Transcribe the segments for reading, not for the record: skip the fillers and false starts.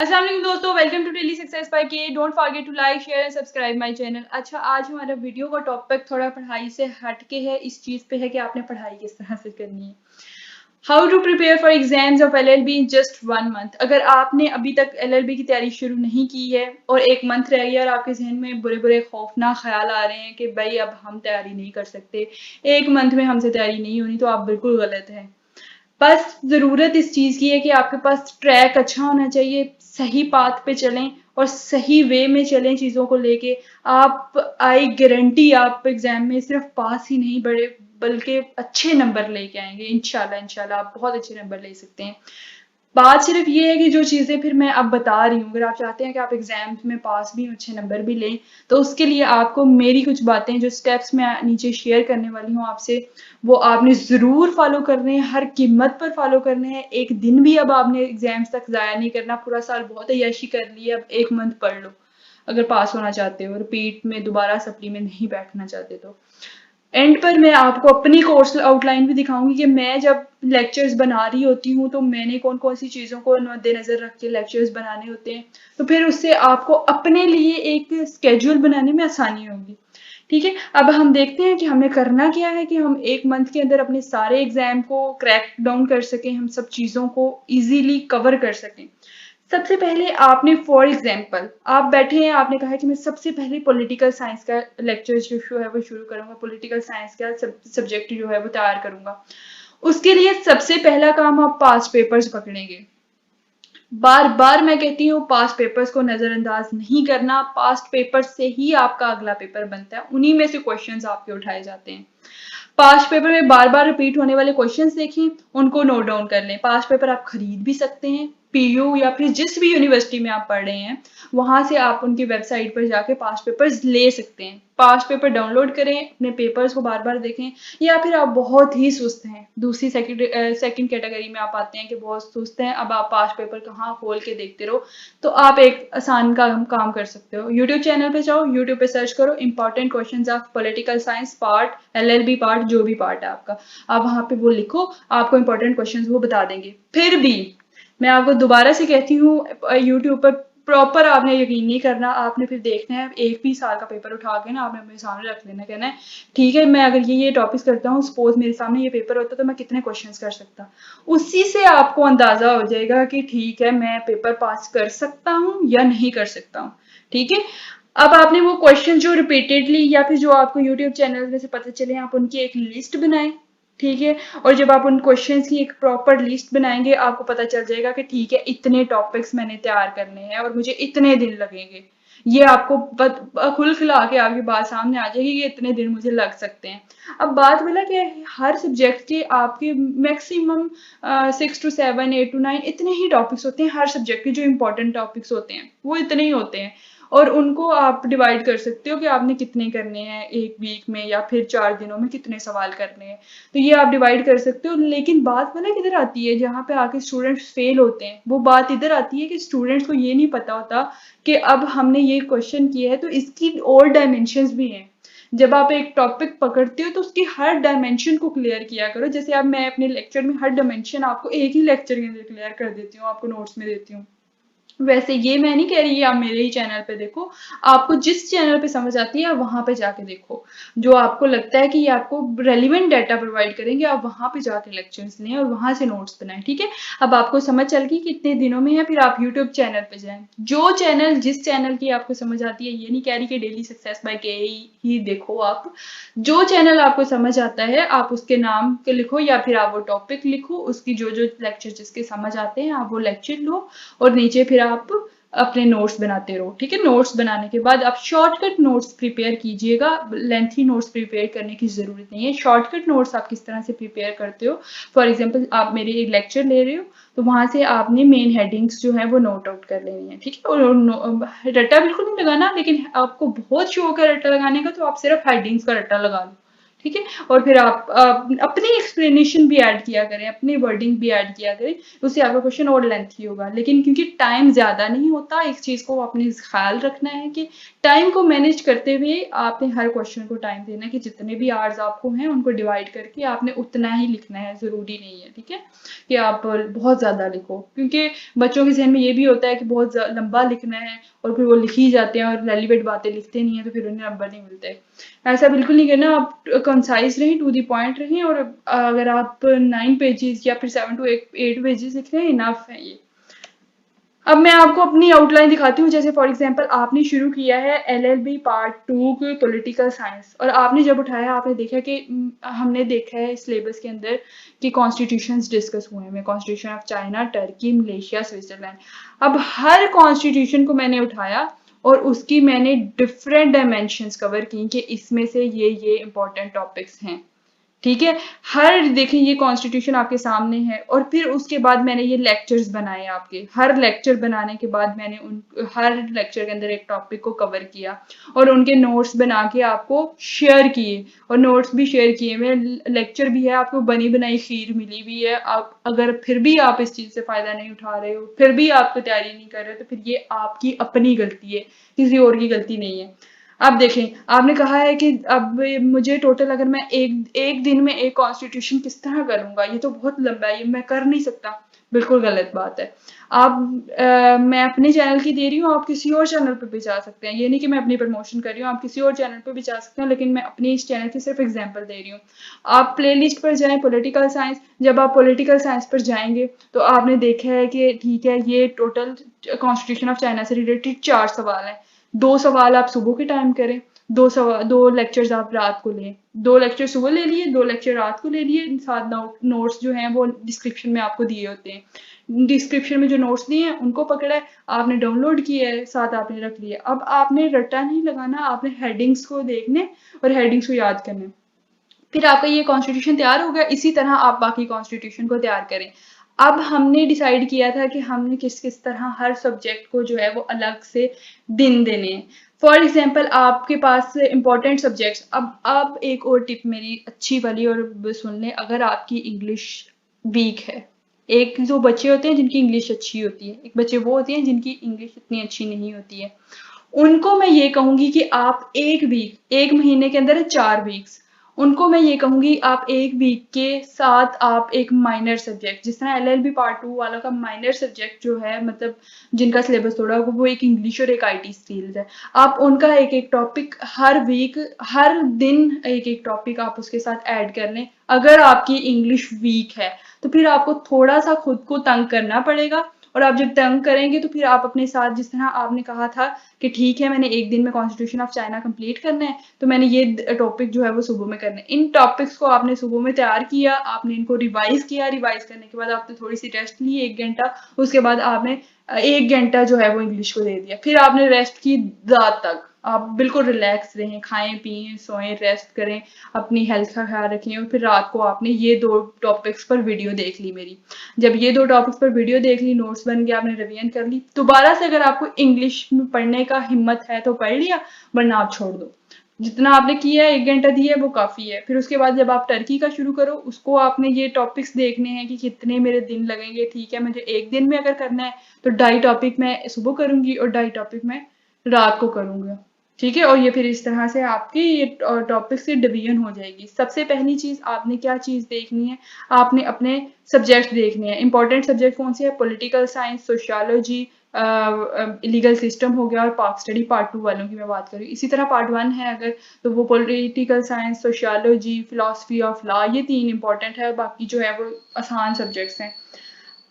अस्सलाम वालेकुम दोस्तों, welcome to daily success by K. Don't forget to like share and subscribe my channel. अच्छा, आज हमारा वीडियो का टॉपिक थोड़ा पढ़ाई से हट के है, इस चीज़ पे है कि आपने पढ़ाई किस तरह से करनी है। How to prepare for exams of LLB in just 1 month. अगर आपने अभी तक एलएलबी की तैयारी शुरू नहीं की है और 1 मंथ रह गया और आपके जहन में बुरे बुरे खौफनाक ख्याल आ रहे हैं कि भाई अब हम तैयारी नहीं कर सकते, 1 मंथ में हमसे तैयारी नहीं होनी, तो आप बिल्कुल गलत हैं। बस ज़रूरत इस चीज़ की है कि आपके पास ट्रैक अच्छा होना चाहिए, सही पाथ पे चलें और सही वे में चलें चीज़ों को लेके। आप आई गारंटी आप एग्ज़ाम में सिर्फ पास ही नहीं बड़े बल्कि अच्छे नंबर लेके आएंगे। इंशाल्लाह इंशाल्लाह आप बहुत अच्छे नंबर ले सकते हैं। बात सिर्फ ये है कि जो चीज़ें फिर मैं अब बता रही हूँ, अगर आप चाहते हैं कि आप एग्जाम्स में पास भी अच्छे नंबर भी लें, तो उसके लिए आपको मेरी कुछ बातें, जो स्टेप्स मैं नीचे शेयर करने वाली हूँ आपसे, वो आपने ज़रूर फॉलो करने हैं, हर कीमत पर फॉलो करने हैं। एक दिन भी अब आपने एग्जाम्स तक ज़ाया नहीं करना। पूरा साल बहुत अय्याशी कर ली है, अब 1 मंथ पढ़ लो अगर पास होना चाहते हो, रिपीट में दोबारा सप्ली में नहीं बैठना चाहते तो। एंड पर मैं आपको अपनी कोर्स आउटलाइन भी दिखाऊंगी कि मैं जब लेक्चर्स बना रही होती हूँ तो मैंने कौन कौन सी चीज़ों को मद्देनजर रख के लेक्चर्स बनाने होते हैं, तो फिर उससे आपको अपने लिए एक स्केड्यूल बनाने में आसानी होगी। ठीक है, अब हम देखते हैं कि हमें करना क्या है कि हम 1 मंथ के अंदर अपने सारे एग्जाम को क्रैक डाउन कर सकें, हम सब चीज़ों को इजीली कवर कर सकें। सबसे पहले आपने फॉर एग्जाम्पल आप बैठे हैं, आपने कहा है कि मैं सबसे पहले पॉलिटिकल साइंस का लेक्चर जो है वो शुरू करूंगा, पॉलिटिकल साइंस का सब्जेक्ट जो है वो तैयार करूंगा। उसके लिए सबसे पहला काम आप पास्ट पेपर्स पकड़ेंगे। बार बार मैं कहती हूँ पास्ट पेपर्स को नजरअंदाज नहीं करना। पास्ट पेपर से ही आपका अगला पेपर बनता है, उन्हीं में से क्वेश्चंस आपके उठाए जाते हैं। पास्ट पेपर में बार बार रिपीट होने वाले क्वेश्चंस देखें, उनको नोट डाउन कर लें। पास्ट पेपर आप खरीद भी सकते हैं, पीयू या फिर जिस भी यूनिवर्सिटी में आप पढ़ रहे हैं वहां से आप उनकी वेबसाइट पर जाके पास्ट पेपर्स ले सकते हैं। पास्ट पेपर डाउनलोड करें, अपने पेपर्स को बार बार देखें। या फिर आप बहुत ही सुस्त हैं, दूसरी सेकंड कैटेगरी में आप आते हैं कि बहुत सुस्त हैं, अब आप पास्ट पेपर कहाँ खोल के देखते रहो, तो आप एक आसान काम कर सकते हो। यूट्यूब चैनल पे जाओ, यूट्यूब पे सर्च करो important questions of political science part, LLB part, जो भी पार्ट है आपका, आप वहां पे वो लिखो, आपको इंपॉर्टेंट क्वेश्चंस वो बता देंगे। फिर भी मैं आपको दोबारा से कहती हूँ, यूट्यूब पर प्रॉपर आपने यकीन नहीं करना, आपने फिर देखना है एक भी साल का पेपर उठा के ना आपने अपने सामने रख लेना, कहना है ठीक है मैं अगर ये टॉपिक्स करता हूँ, सपोज मेरे सामने ये पेपर होता तो मैं कितने क्वेश्चंस कर सकता। उसी से आपको अंदाजा हो जाएगा कि ठीक है मैं पेपर पास कर सकता हूँ या नहीं कर सकता हूँ। ठीक है, अब आपने वो क्वेश्चन जो रिपीटेडली या फिर जो आपको यूट्यूब चैनल में से पता चले, आप उनकी एक लिस्ट बनाएं। ठीक है, और जब आप उन क्वेश्चंस की एक प्रॉपर लिस्ट बनाएंगे, आपको पता चल जाएगा कि ठीक है इतने टॉपिक्स मैंने तैयार करने हैं और मुझे इतने दिन लगेंगे। ये आपको खुल खिला के आपकी बात सामने आ जाएगी कि इतने दिन मुझे लग सकते हैं। अब बात बोला कि हर सब्जेक्ट के आपके मैक्सिमम 6 to 7, 8 to 9 इतने ही टॉपिक्स होते हैं। हर सब्जेक्ट के जो इंपॉर्टेंट टॉपिक्स होते हैं वो इतने ही होते हैं, और उनको आप डिवाइड कर सकते हो कि आपने कितने करने हैं एक वीक में या फिर 4 दिनों में कितने सवाल करने हैं, तो ये आप डिवाइड कर सकते हो। लेकिन बात पता किधर आती है, जहाँ पे आके स्टूडेंट्स फेल होते हैं, वो बात इधर आती है कि स्टूडेंट्स को ये नहीं पता होता कि अब हमने ये क्वेश्चन किया है तो इसकी और डायमेंशंस भी हैं। जब आप एक टॉपिक पकड़ते हो तो उसकी हर डायमेंशन को क्लियर किया करो। जैसे अब मैं अपने लेक्चर में हर डायमेंशन आपको एक ही लेक्चर के अंदर क्लियर कर देती हूँ, आपको नोट्स में देती हूँ। वैसे ये मैं नहीं कह रही आप मेरे ही चैनल पे देखो, आपको जिस चैनल पे समझ आती है वहां पे जाके देखो, जो आपको लगता है कि ये आपको रेलिवेंट डाटा प्रोवाइड करेंगे, आप वहां पे जाके लेक्चर्स लें और वहां से नोट्स बनाएं। ठीक है, अब आपको समझ चल गई कितने दिनों में है, फिर आप यूट्यूब चैनल पे जाएं। जो चैनल जिस चैनल की आपको समझ आती है, ये नहीं कह रही कि डेली सक्सेस बाय के ही देखो आप, जो चैनल आपको समझ आता है आप उसके नाम के लिखो या फिर आप वो टॉपिक लिखो, उसकी जो जो लेक्चर जिसके समझ आते हैं आप वो लेक्चर लो और नीचे फिर आप अपने नोट्स बनाते रहो। ठीक है, नोट्स बनाने के बाद आप शॉर्टकट नोट्स प्रिपेयर कीजिएगा, लेंथी नोट्स प्रिपेयर करने की जरूरत नहीं है। शॉर्टकट नोट्स आप किस तरह से प्रिपेयर करते हो, फॉर एग्जांपल आप मेरे एक लेक्चर ले रहे हो तो वहां से आपने मेन हेडिंग्स जो है वो नोट आउट कर लेनी है। ठीक है, और रट्टा बिल्कुल नहीं लगाना, लेकिन आपको बहुत शौक है रट्टा लगाने का तो आप सिर्फ हेडिंग्स का रट्टा लगा लो, ठीक है। और फिर आप अपनी एक्सप्लेनेशन भी ऐड किया करें, अपनी वर्डिंग भी ऐड किया करें, उससे आपका क्वेश्चन और लेंथी होगा। लेकिन क्योंकि टाइम ज़्यादा नहीं होता, इस चीज़ को आपने ख्याल रखना है कि टाइम को मैनेज करते हुए आपने हर क्वेश्चन को टाइम देना है, कि जितने भी आवर्स आपको हैं उनको डिवाइड करके आपने उतना ही लिखना है, ज़रूरी नहीं है, ठीक है, कि आप बहुत ज़्यादा लिखो। क्योंकि बच्चों के जहन में ये भी होता है कि बहुत लंबा लिखना है, और फिर वो लिख ही जाते हैं और रेलिवेंट बातें लिखते नहीं है, तो फिर उन्हें नंबर नहीं मिलते। ऐसा बिल्कुल नहीं करना, आप कंसाइज रहें, टू द पॉइंट रहें, और अगर आप 9 पेजेस या फिर 7 to 8 पेजेस लिख रहे हैं, इनफ है ये। अब मैं आपको अपनी आउटलाइन दिखाती हूँ। जैसे फॉर एग्जांपल आपने शुरू किया है LLB पार्ट 2 की पॉलिटिकल साइंस, और आपने जब उठाया आपने देखा कि हमने देखा है सिलेबस के अंदर कि कॉन्स्टिट्यूशंस डिस्कस हुए हैं, constitution of China, Turkey, Malaysia, Switzerland. अब हर कॉन्स्टिट्यूशन को मैंने उठाया और उसकी मैंने डिफरेंट डायमेंशंस कवर की कि इसमें से ये इंपॉर्टेंट टॉपिक्स हैं, ठीक है। हर देखिए ये कॉन्स्टिट्यूशन आपके सामने है, और फिर उसके बाद मैंने ये लेक्चर्स बनाए आपके। हर लेक्चर बनाने के बाद मैंने उन हर लेक्चर के अंदर एक टॉपिक को कवर किया, और उनके नोट्स बना के आपको शेयर किए, और नोट्स भी शेयर किए। मैं लेक्चर भी है, आपको बनी बनाई खीर मिली भी है। आप अगर फिर भी आप इस चीज़ से फ़ायदा नहीं उठा रहे हो, फिर भी आप तैयारी नहीं कर रहे, तो फिर ये आपकी अपनी गलती है, किसी और की गलती नहीं है। अब देखें, आपने कहा है कि अब मुझे टोटल अगर मैं एक एक दिन में एक कॉन्स्टिट्यूशन किस तरह करूंगा, ये तो बहुत लंबा है, ये मैं कर नहीं सकता। बिल्कुल गलत बात है। आप मैं अपने चैनल की दे रही हूँ, आप किसी और चैनल पे भी जा सकते हैं। ये नहीं कि मैं अपनी प्रमोशन कर रही हूँ, आप किसी और चैनल पे भी जा सकते हैं, लेकिन मैं अपनी इस चैनल की सिर्फ एग्जांपल दे रही हूँ। आप प्लेलिस्ट पर जाएं, पॉलिटिकल साइंस। जब आप पॉलिटिकल साइंस पर जाएंगे तो आपने देखा है कि ठीक है, ये टोटल कॉन्स्टिट्यूशन ऑफ चाइना से रिलेटेड 4 सवाल हैं। 2 सवाल आप सुबह के टाइम करें, 2 लेक्चर्स आप रात को लें। 2 लेक्चर सुबह ले लिए, 2 लेक्चर रात को ले लिए। साथ नोट्स जो हैं वो डिस्क्रिप्शन में आपको दिए होते हैं। डिस्क्रिप्शन में जो नोट्स दिए हैं उनको पकड़ा है, आपने डाउनलोड किया है, साथ आपने रख लिया। अब आपने रट्टा नहीं लगाना, आपने हेडिंग्स को देखने और हेडिंग्स को याद करने। फिर आपका ये कॉन्स्टिट्यूशन तैयार हो गया। इसी तरह आप बाकी कॉन्स्टिट्यूशन को तैयार करें। अब हमने डिसाइड किया था कि हमने किस किस तरह हर सब्जेक्ट को जो है वो अलग से दिन देने हैं। फॉर एग्जाम्पल आपके पास इंपॉर्टेंट सब्जेक्ट्स। अब एक और टिप मेरी अच्छी वाली, और सुन लें। अगर आपकी इंग्लिश वीक है, एक जो बच्चे होते हैं जिनकी इंग्लिश अच्छी होती है, एक बच्चे वो होते हैं जिनकी इंग्लिश इतनी अच्छी नहीं होती है, उनको मैं ये कहूंगी कि आप एक महीने के अंदर है 4 वीक्स, उनको मैं ये कहूंगी आप एक वीक के साथ आप एक माइनर सब्जेक्ट, जिस तरह LLB पार्ट 2 वालों का माइनर सब्जेक्ट जो है, मतलब जिनका सिलेबस थोड़ा वो एक इंग्लिश और एक IT स्किल्स है, आप उनका एक एक टॉपिक हर वीक, हर दिन एक एक टॉपिक आप उसके साथ ऐड कर लें। अगर आपकी इंग्लिश वीक है तो फिर आपको थोड़ा सा खुद को तंग करना पड़ेगा, और आप जब तंग करेंगे तो फिर आप अपने साथ, जिस तरह आपने कहा था कि ठीक है मैंने एक दिन में कॉन्स्टिट्यूशन ऑफ चाइना कंप्लीट करना है, तो मैंने ये टॉपिक जो है वो सुबह में करना है। इन टॉपिक्स को आपने सुबह में तैयार किया, आपने इनको रिवाइज किया, रिवाइज करने के बाद आपने थोड़ी सी रेस्ट ली 1 घंटा, उसके बाद आपने 1 घंटा जो है वो इंग्लिश को दे दिया, फिर आपने रेस्ट की रात तक। आप बिल्कुल रिलैक्स रहें, खाएं पिएं सोएं, रेस्ट करें, अपनी हेल्थ का ख्याल रखें, और फिर रात को आपने ये 2 टॉपिक्स पर वीडियो देख ली मेरी। जब ये 2 टॉपिक्स पर वीडियो देख ली, नोट्स बन गया, आपने रिवीजन कर ली, दोबारा से अगर आपको इंग्लिश में पढ़ने का हिम्मत है तो पढ़ लिया, वरना आप छोड़ दो। जितना आपने किया है 1 घंटा दिया है वो काफी है। फिर उसके बाद जब आप टर्की का शुरू करो, उसको आपने ये टॉपिक्स देखने हैं कि कितने मेरे दिन लगेंगे। ठीक है, मुझे एक दिन में अगर करना है तो 2.5 टॉपिक मैं सुबह करूंगी और 2.5 टॉपिक मैं रात को करूंगा, ठीक है। और ये फिर इस तरह से आपकी ये टॉपिक से डिवीजन हो जाएगी। सबसे पहली चीज आपने क्या चीज देखनी है, आपने अपने सब्जेक्ट देखने हैं। इंपॉर्टेंट सब्जेक्ट कौन से है? Political science, sociology, legal system हो गया, और पाक स्टडी पार्ट 2 वालों की मैं बात करूँ। इसी तरह पार्ट 1 है अगर, तो वो political science, sociology, philosophy of law, ये 3 इंपॉर्टेंट है, बाकी जो है वो आसान सब्जेक्ट्स हैं।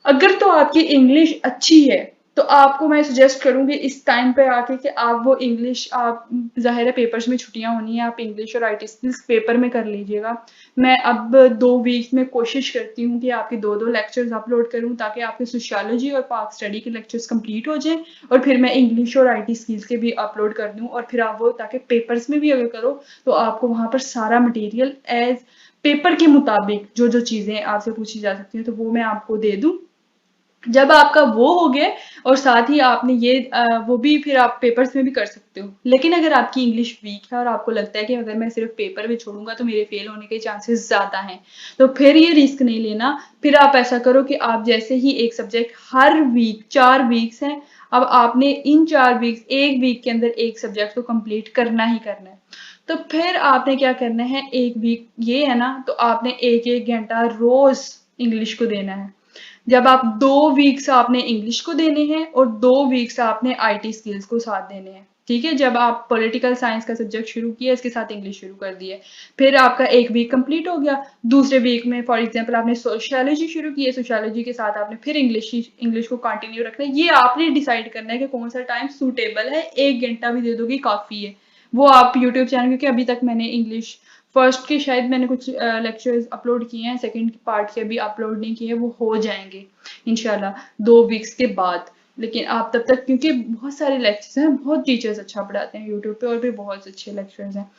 अगर तो आपकी इंग्लिश अच्छी है तो आपको मैं सजेस्ट करूंगी इस टाइम पे आके कि आप वो इंग्लिश, आप जाहिर है पेपर्स में छुट्टियां होनी है, आप इंग्लिश और IT स्किल्स पेपर में कर लीजिएगा। मैं अब 2 वीक में कोशिश करती हूँ कि आपके 2-2 लेक्चर्स अपलोड करूँ, ताकि आपके सोशियोलॉजी और पाक स्टडी के लेक्चर्स कंप्लीट हो जाएं, और फिर मैं इंग्लिश और IT स्किल्स के भी अपलोड कर दूँ, और फिर आप वो, ताकि पेपर्स में भी अगर करो तो आपको वहां पर सारा मटेरियल एज पेपर के मुताबिक जो जो चीजें आपसे पूछी जा सकती हैं तो वो मैं आपको दे दूं। जब आपका वो हो गया और साथ ही आपने ये वो भी फिर आप पेपर्स में भी कर सकते हो। लेकिन अगर आपकी इंग्लिश वीक है और आपको लगता है कि अगर मैं सिर्फ पेपर में छोड़ूंगा तो मेरे फेल होने के चांसेस ज़्यादा हैं, तो फिर ये रिस्क नहीं लेना। फिर आप ऐसा करो कि आप जैसे ही एक सब्जेक्ट हर वीक 4 वीक्स हैं, अब आपने इन 4 वीक्स एक वीक के अंदर एक सब्जेक्ट को कंप्लीट करना ही करना है। तो फिर आपने क्या करना है, एक वीक ये है ना, तो आपने एक एक घंटा रोज इंग्लिश को देना है। जब आप 2 वीक्स आपने इंग्लिश को देने हैं और 2 वीक्स आपने आईटी स्किल्स को साथ देने हैं। ठीक है, जब आप पॉलिटिकल साइंस का सब्जेक्ट शुरू किया, इसके साथ इंग्लिश शुरू कर दिया, फिर आपका एक वीक कंप्लीट हो गया। दूसरे वीक में फॉर एग्जांपल आपने सोशियोलॉजी शुरू की है, सोशियोलॉजी के साथ आपने फिर इंग्लिश को कंटिन्यू रखना है। ये आपने डिसाइड करना है कि कौन सा टाइम सूटेबल है। 1 घंटा भी दे दोगे काफी है। वो आप यूट्यूब चैनल, क्योंकि अभी तक मैंने इंग्लिश फर्स्ट के शायद मैंने कुछ लेक्चर्स अपलोड किए हैं, सेकंड पार्ट के अभी अपलोड नहीं किए, वो हो जाएंगे इंशाल्लाह 2 वीक्स के बाद। लेकिन आप तब तक, क्योंकि बहुत सारे लेक्चर्स हैं, बहुत टीचर्स अच्छा पढ़ाते हैं यूट्यूब पे, और भी बहुत अच्छे लेक्चर्स हैं।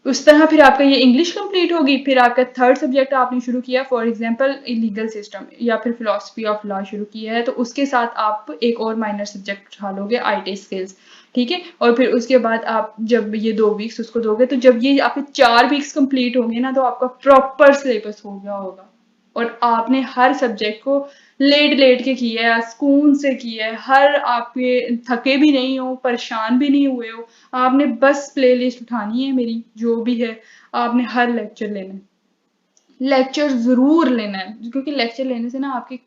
उस तरह फिर आपका ये इंग्लिश कंप्लीट होगी। फिर आपका थर्ड सब्जेक्ट आपने शुरू किया, फॉर एग्जांपल लीगल सिस्टम या फिर फिलोसफी ऑफ लॉ शुरू किया है, तो उसके साथ आप एक और माइनर सब्जेक्ट उठा लोगे, आईटी स्किल्स। ठीक है, और फिर उसके बाद आप जब ये 2 वीक्स उसको दोगे, तो जब ये आपके 4 वीक्स कंप्लीट होंगे ना, तो आपका प्रॉपर सिलेबस हो गया होगा। और आपने हर सब्जेक्ट को लेट लेट के किया है, सुकून से किया है, हर आपके थके भी नहीं हो, परेशान भी नहीं हुए हो। आपने बस प्लेलिस्ट उठानी है मेरी जो भी है, आपने हर लेक्चर लेना है। लेक्चर ज़रूर लेना है, क्योंकि लेक्चर लेने से ना आपकी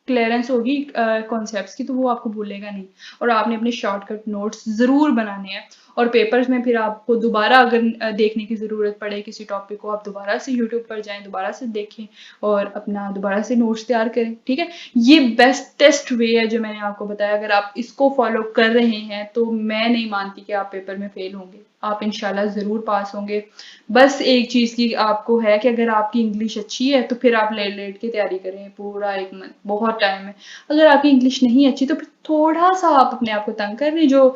क्लियरेंस होगी कॉन्सेप्ट्स की, तो वो आपको भूलेगा नहीं। और आपने अपने शॉर्टकट नोट्स ज़रूर बनाने हैं। और पेपर्स में फिर आपको दोबारा अगर देखने की ज़रूरत पड़े किसी टॉपिक को, आप दोबारा से यूट्यूब पर जाएं, दोबारा से देखें और अपना दोबारा से नोट्स तैयार करें। ठीक है, ये बेस्टेस्ट वे है जो मैंने आपको बताया। अगर आप इसको फॉलो कर रहे हैं तो मैं नहीं मानती कि आप पेपर में फेल होंगे, आप इंशाल्लाह ज़रूर पास होंगे। बस एक चीज़ की आपको है कि अगर आपकी इंग्लिश अच्छी है तो फिर आप लेट लेट के तैयारी करें पूरा 1 मंथ, बहुत टाइम है। अगर आपकी इंग्लिश नहीं अच्छी तो फिर थोड़ा सा आप अपने आप को तंग कर लें, जो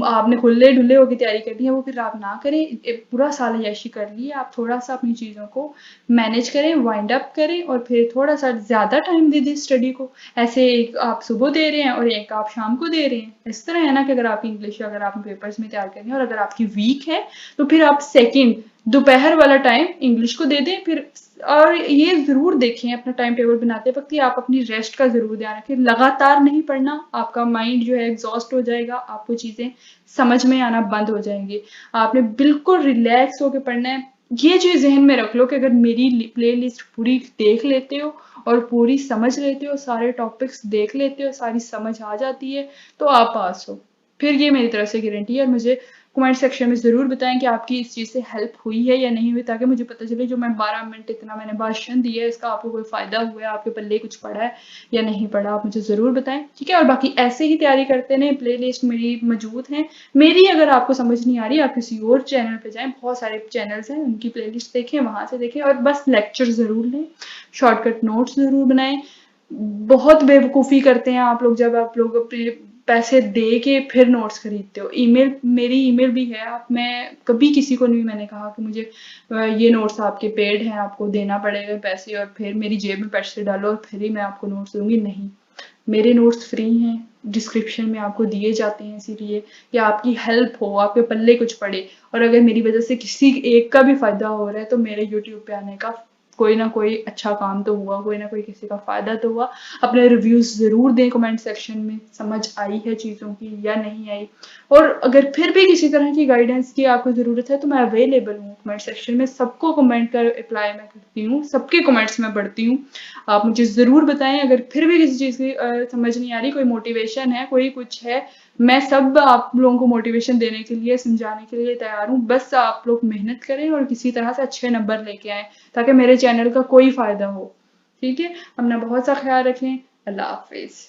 आपने खुले डुले होकर तैयारी करनी है वो फिर आप ना करें। पूरा साल ऐशी कर लिए, आप थोड़ा सा अपनी चीज़ों को मैनेज करें, वाइंड अप करें, और फिर थोड़ा सा ज़्यादा टाइम दे दें स्टडी को। ऐसे एक आप सुबह दे रहे हैं और एक आप शाम को दे रहे हैं, इस तरह है ना कि अगर आपकी इंग्लिश अगर आप पेपर्स में तैयार करनी है और अगर आपकी वीक है तो फिर आप सेकंड दोपहर वाला टाइम इंग्लिश को दे दें। फिर और ये ज़रूर देखें अपना टाइम टेबल बनाते वक्त कि आप अपनी रेस्ट का ज़रूर ध्यान रखें। लगातार नहीं पढ़ना, आपका माइंड जो है एग्जॉस्ट हो जाएगा, आपको चीज़ें समझ में आना बंद हो जाएंगी। आपने बिल्कुल रिलैक्स होकर पढ़ना है। ये चीज़ जहन में रख लो कि अगर मेरी प्ले लिस्ट पूरी देख लेते हो और पूरी समझ लेते हो, सारे टॉपिक्स देख लेते हो, सारी समझ आ जाती है, तो आप पास हो। फिर ये मेरी तरफ से गारंटी है। और मुझे कमेंट सेक्शन में ज़रूर बताएं कि आपकी इस चीज़ से हेल्प हुई है या नहीं हुई, ताकि मुझे पता चले जो मैं 12 मिनट इतना मैंने भाषण दिया है इसका आपको कोई फ़ायदा हुआ है, आपके पल्ले कुछ पड़ा है या नहीं पड़ा, आप मुझे ज़रूर बताएं। ठीक है, और बाकी ऐसे ही तैयारी करते रहें, प्ले लिस्ट मेरी मौजूद है। मेरी अगर आपको समझ नहीं आ रही, आप किसी और चैनल पर जाएँ, बहुत सारे चैनल्स हैं, उनकी प्ले लिस्ट देखें, वहाँ से देखें, और बस लेक्चर ज़रूर लें, शॉर्टकट नोट्स ज़रूर बनाएं। बहुत बेवकूफ़ी करते हैं आप लोग जब आप लोग अपने पैसे दे के फिर नोट्स खरीदते हो। ईमेल, मेरी ईमेल भी है, आप, मैं कभी किसी को नहीं मैंने कहा कि मुझे ये नोट्स आपके पेड हैं, आपको देना पड़ेगा पैसे और फिर मेरी जेब में पैसे डालो और फिर ही मैं आपको नोट्स दूंगी। नहीं, मेरे नोट्स फ्री हैं, डिस्क्रिप्शन में आपको दिए जाते हैं, इसीलिए कि आपकी हेल्प हो, आपके पल्ले कुछ पड़े। और अगर मेरी वजह से किसी एक का भी फायदा हो रहा है तो मेरे यूट्यूब पे आने का कोई ना कोई अच्छा काम तो हुआ, कोई ना कोई किसी का फायदा तो हुआ। अपने रिव्यूज जरूर दें कमेंट सेक्शन में, समझ आई है चीज़ों की या नहीं आई। और अगर फिर भी किसी तरह की गाइडेंस की आपको ज़रूरत है तो मैं अवेलेबल हूँ कमेंट सेक्शन में, सबको कमेंट कर रिप्लाई मैं करती हूँ, सबके कमेंट्स में पढ़ती हूँ। आप मुझे ज़रूर बताएं अगर फिर भी किसी चीज़ की समझ नहीं आ रही, कोई मोटिवेशन है, कोई कुछ है, मैं सब आप लोगों को मोटिवेशन देने के लिए, समझाने के लिए तैयार हूँ। बस आप लोग मेहनत करें और किसी तरह से अच्छे नंबर लेके आएँ ताकि मेरे चैनल का कोई फ़ायदा हो। ठीक है, अपना बहुत सा ख्याल रखें। अल्लाह हाफिज़।